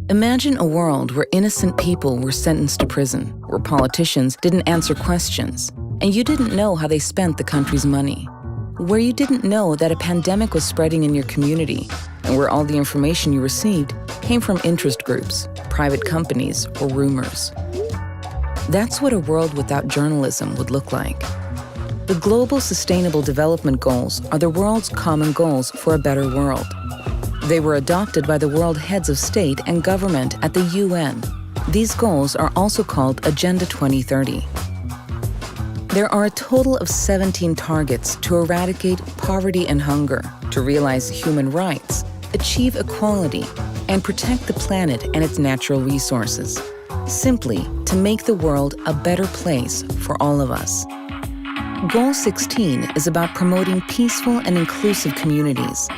Imagine a world where innocent people were sentenced to prison, where politicians didn't answer questions, and you didn't know how they spent the country's money. Where you didn't know that a pandemic was spreading in your community, and where all the information you received came from interest groups, private companies, or rumors. That's what a world without journalism would look like. The Global Sustainable Development Goals are the world's common goals for a better world. They were adopted by the world heads of state and government at the UN. These goals are also called Agenda 2030. There are a total of 17 targets to eradicate poverty and hunger, to realize human rights, achieve equality, and protect the planet and its natural resources. Simply to make the world a better place for all of us. Goal 16 is about promoting peaceful and inclusive communities.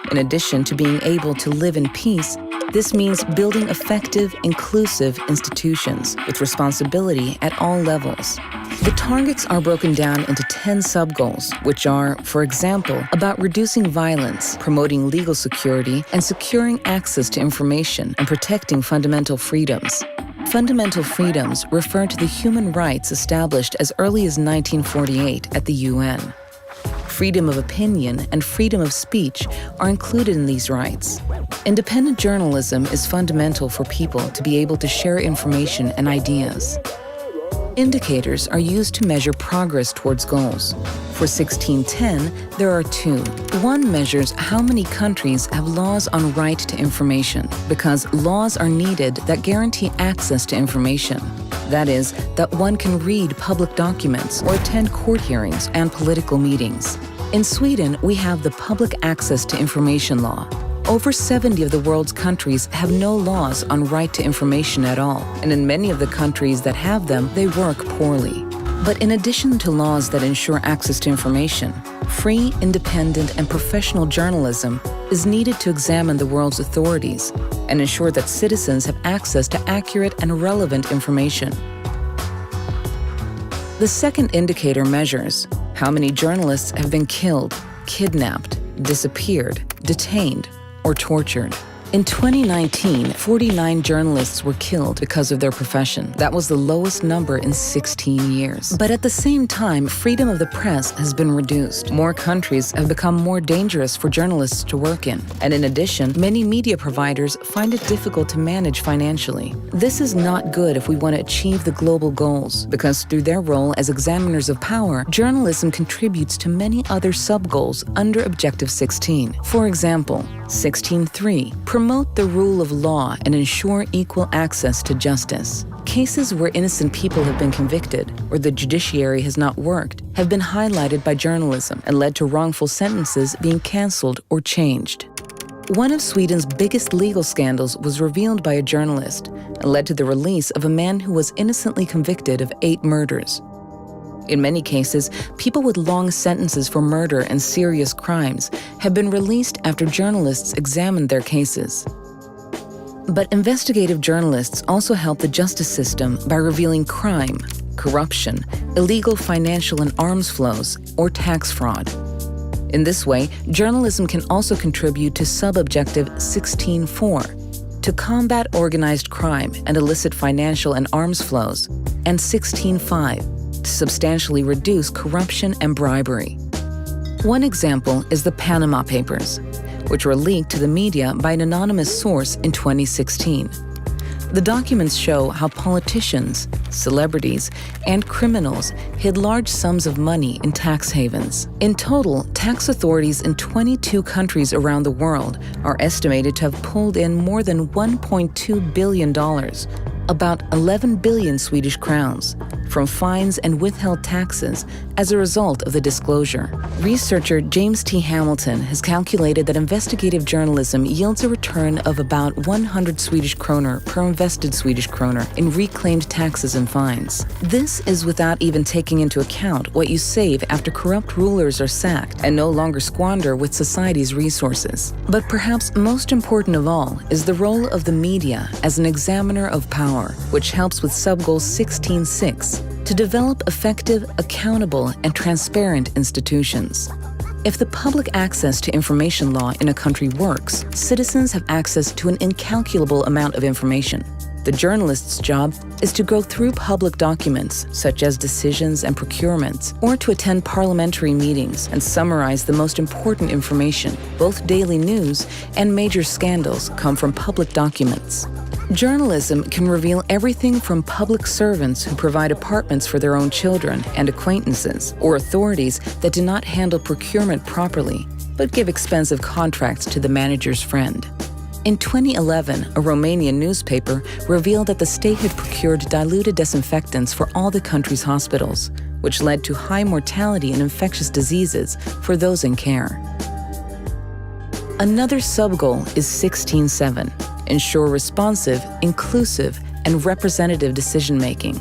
In addition to being able to live in peace, this means building effective, inclusive institutions with responsibility at all levels. The targets are broken down into 10 sub-goals, which are, for example, about reducing violence, promoting legal security, and securing access to information and protecting fundamental freedoms. Fundamental freedoms refer to the human rights established as early as 1948 at the UN. Freedom of opinion and freedom of speech are included in these rights. Independent journalism is fundamental for people to be able to share information and ideas. Indicators are used to measure progress towards goals. For 1610, there are two. One measures how many countries have laws on right to information, because laws are needed that guarantee access to information. That is, that one can read public documents or attend court hearings and political meetings. In Sweden, we have the Public Access to Information Law. Over 70 of the world's countries have no laws on right to information at all, and in many of the countries that have them, they work poorly. But in addition to laws that ensure access to information, free, independent, and professional journalism is needed to examine the world's authorities and ensure that citizens have access to accurate and relevant information. The second indicator measures how many journalists have been killed, kidnapped, disappeared, detained, or tortured. In 2019, 49 journalists were killed because of their profession. That was the lowest number in 16 years. But at the same time, freedom of the press has been reduced. More countries have become more dangerous for journalists to work in. And in addition, many media providers find it difficult to manage financially. This is not good if we want to achieve the global goals, because through their role as examiners of power, journalism contributes to many other sub-goals under Objective 16. For example, 16.3, promote the rule of law and ensure equal access to justice. Cases where innocent people have been convicted or the judiciary has not worked have been highlighted by journalism and led to wrongful sentences being cancelled or changed. One of Sweden's biggest legal scandals was revealed by a journalist and led to the release of a man who was innocently convicted of 8 murders. In many cases, people with long sentences for murder and serious crimes have been released after journalists examined their cases. But investigative journalists also help the justice system by revealing crime, corruption, illegal financial and arms flows, or tax fraud. In this way, journalism can also contribute to sub-objective 16.4, to combat organized crime and illicit financial and arms flows, and 16.5, to substantially reduce corruption and bribery. One example is the Panama Papers, which were leaked to the media by an anonymous source in 2016. The documents show how politicians, celebrities, and criminals hid large sums of money in tax havens. In total, tax authorities in 22 countries around the world are estimated to have pulled in more than $1.2 billion, about 11 billion Swedish crowns, from fines and withheld taxes as a result of the disclosure. Researcher James T. Hamilton has calculated that investigative journalism yields a return of about 100 Swedish kroner per invested Swedish kroner in reclaimed taxes and fines. This is without even taking into account what you save after corrupt rulers are sacked and no longer squander with society's resources. But perhaps most important of all is the role of the media as an examiner of power, which helps with sub-goal 16.6, to develop effective, accountable, and transparent institutions. If the public access to information law in a country works, citizens have access to an incalculable amount of information. The journalist's job is to go through public documents, such as decisions and procurements, or to attend parliamentary meetings and summarize the most important information. Both daily news and major scandals come from public documents. Journalism can reveal everything from public servants who provide apartments for their own children and acquaintances, or authorities that do not handle procurement properly, but give expensive contracts to the manager's friend. In 2011, a Romanian newspaper revealed that the state had procured diluted disinfectants for all the country's hospitals, which led to high mortality and infectious diseases for those in care. Another sub-goal is 16.7, ensure responsive, inclusive, and representative decision-making.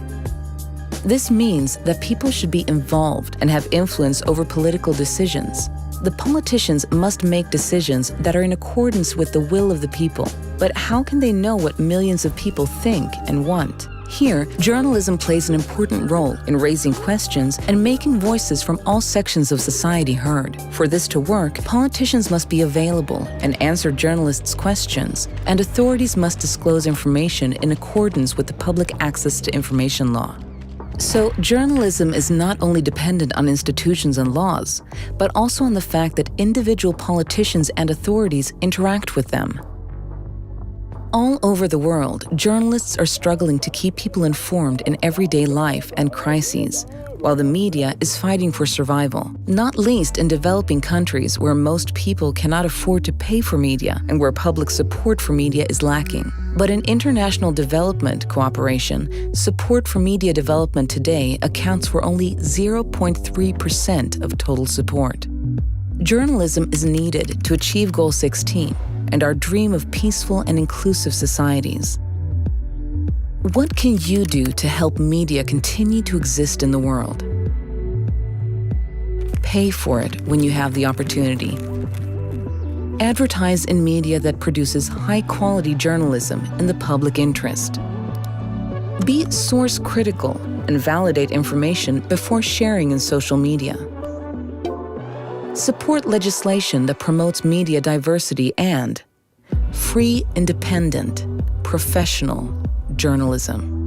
This means that people should be involved and have influence over political decisions. The politicians must make decisions that are in accordance with the will of the people. But how can they know what millions of people think and want? Here, journalism plays an important role in raising questions and making voices from all sections of society heard. For this to work, politicians must be available and answer journalists' questions, and authorities must disclose information in accordance with the Public Access to Information Law. So, journalism is not only dependent on institutions and laws, but also on the fact that individual politicians and authorities interact with them. All over the world, journalists are struggling to keep people informed in everyday life and crises, while the media is fighting for survival, not least in developing countries where most people cannot afford to pay for media and where public support for media is lacking. But in international development cooperation, support for media development today accounts for only 0.3% of total support. Journalism is needed to achieve Goal 16 and our dream of peaceful and inclusive societies. What can you do to help media continue to exist in the world? Pay for it when you have the opportunity. Advertise in media that produces high-quality journalism in the public interest. Be source critical and validate information before sharing in social media. Support legislation that promotes media diversity and free, independent, professional journalism.